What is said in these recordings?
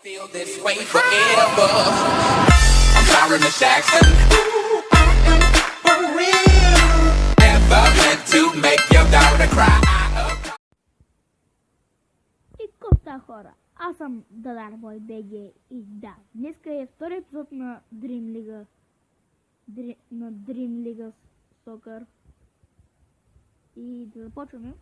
Feel this way forever. I'm sorry, Miss Jackson. For real. Never meant to make your daughter cry. И коста хора, аз съм Dadarboy BG и да, днеска е втори епизод на Dream League, на Dream League Soccer и да започваме.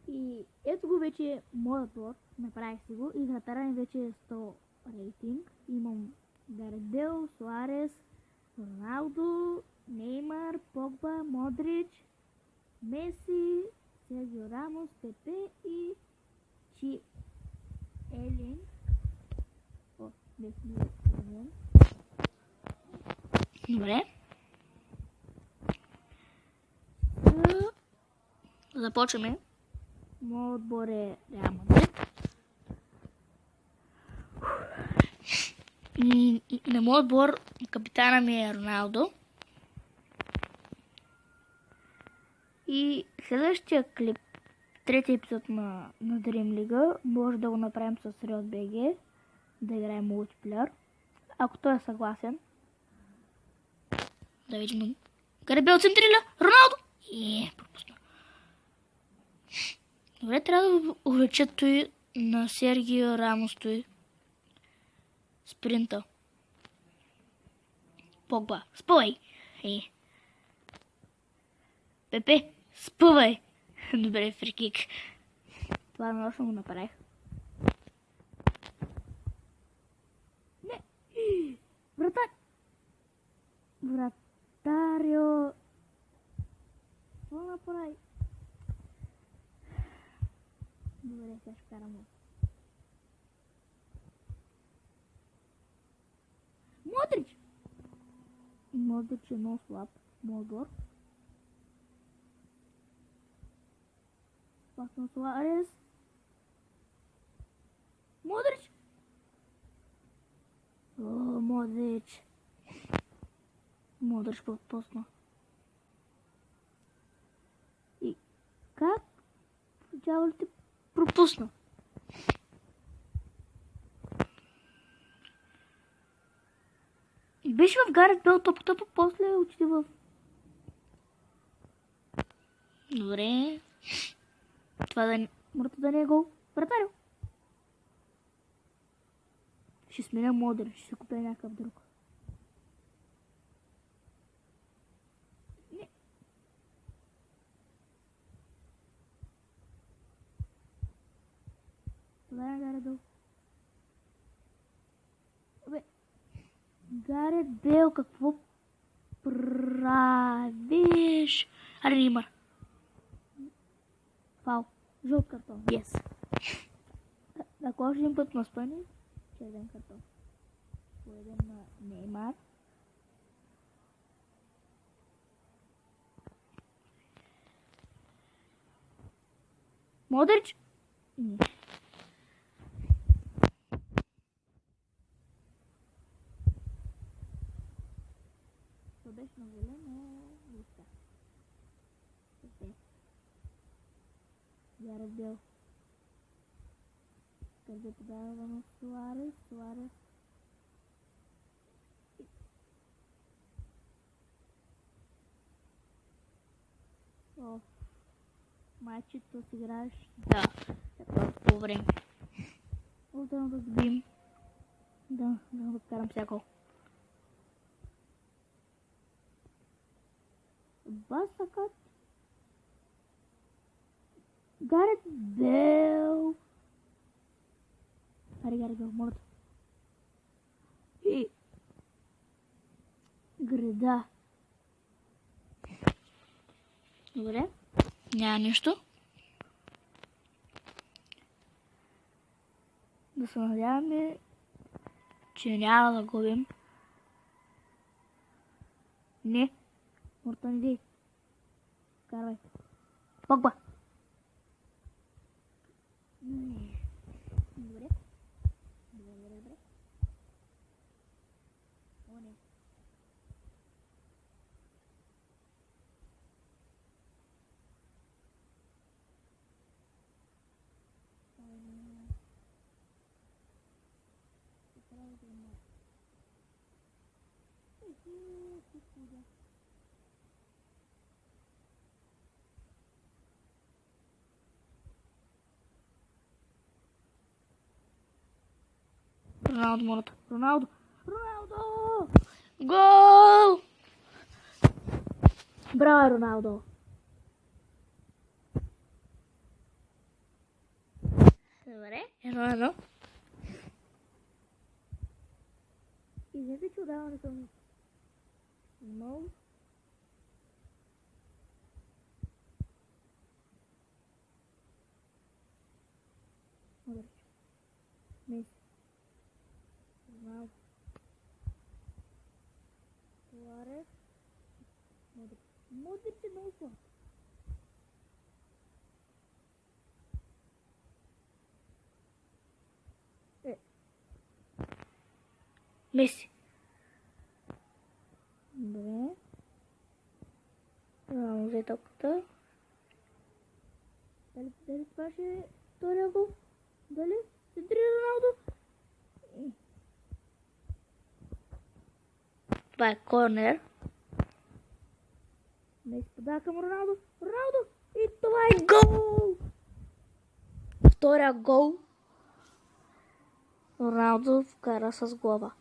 И ето го вече моят отбор, направих си го и вратаря ми вече е 100 рейтинг. Имам Гарет Бейл, Суарес, Роналдо, Неймар, Погба, Модрич, Меси, Серхио Рамос, Пепе и Елин. О, добре. Започваме. Моят отбор е Реал Мадрид. И на моят отбор капитана ми е Роналдо. И следващия клип, трети епизод на Dream League, може да го направим с Riot BG, да играем мултиплеер. Ако той е съгласен. Да видим. Къде бе центрила? Роналдо! Пропусна. Добре, трябва да увелича той на Серхио Рамос той. Спринта. Погба, спъвай! Пепе, спъвай! Добре, фрикик. Това нарочно го направих. Не! Вратарио! Какво направи? Добре, сега ще карам. Модрич е много слаб. Модор. Пасна Суарес. Модрич! Модрич. Модрич пропусна. И как? Дяволите пропусна. И беше в Гарет Бейл топката, после отиде в... Добре. Това да не е гол. Вратарю. Ще сменя модер, ще се купя някакъв друг. Не. Това е Гарет Бейл. Гарет Бейл, какво правиш? Аре, Неймар. Фал. Жълт картон. Yes. Ако още един път ме спъни, червен картон. Поедем на Неймар. Модрич? Не. Беше на зелено листа. Гарет Бейл. Къде подава на Суарес? Майчето си играеш? Да. Така по време. Отдавам да добим. Да карам всяко. Басакът. Гарет Бейл. Гарет Бейл, моля. И града. Добре. Няма нищо. Да се надяваме, че няма да губим. Не. Мортон, иди. Карвай. Погба. Добре. О, не. Роналдо, Мората. Роналдо! Роналдо! Гол! Браво, Роналдо! Добре, едно. Извинете, че отдавна не съм снимал. Модрич. Меси. Роналдо. Суарес. Модрич. Модрич е много слаб. Меси. Добре. Роналдо взе топката. Дали това ще е втория гол? Дали? Центри Роналдо? Това е корнер. Меси подава към Роналдо. Роналдо! И това е гол! Втория гол. Роналдо вкара с глава.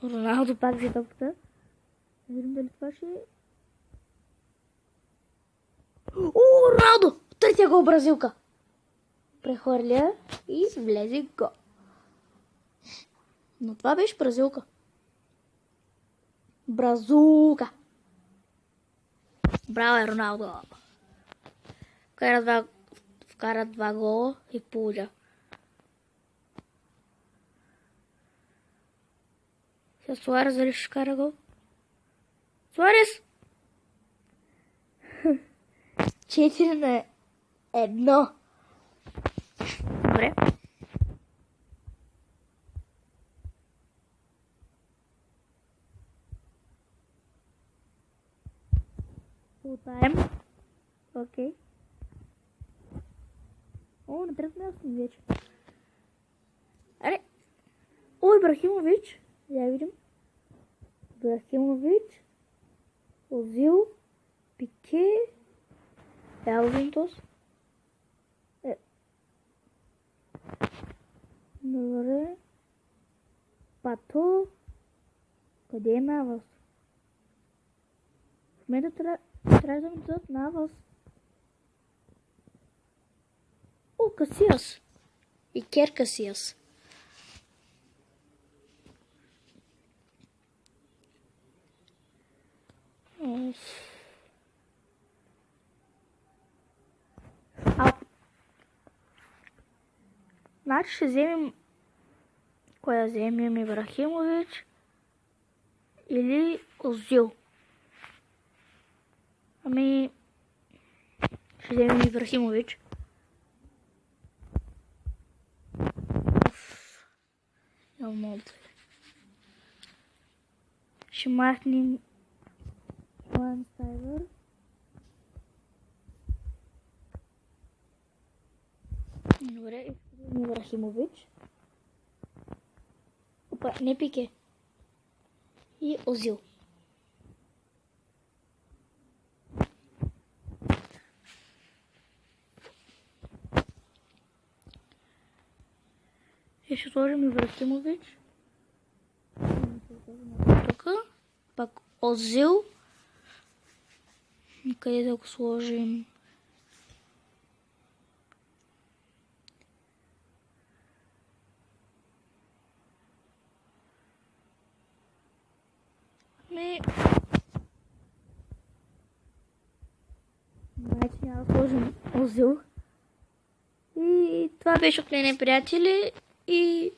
Роналдо пак взе топката. Не видим дали това ще е. О, Роналдо! Третия гол Бразилка. Прехвърля и влезе гол. Но това беше Бразилка. Бразулка. Браво е Роналдо. Вкара два гола и пуля. Сега Суарес дали ще вкара гол? Суарес! 4-1. Добре. Full time. Окей. О, на трето място вече. Аре! О, Ибрахимович. Я видим. Ибрахимович. Озил. Пике. Елвинтос. Добре. Пато. Къде е Навас? В момента трябва да ми дадат Навас. О, Касиас. Икер Касиас. Значи ще вземем... Кой да вземем? Ибрахимович или Озил? Ами... Ще вземем Ибрахимович. Ще махнем Ванстайлер. Добре, Ибрахимович. Опа, не Пике. И Озил. И ще сложим Ибрахимович. Тук. Пак Озил. И къде да го сложим? Значи няма да сложим Озил. И това беше от мене, приятели. И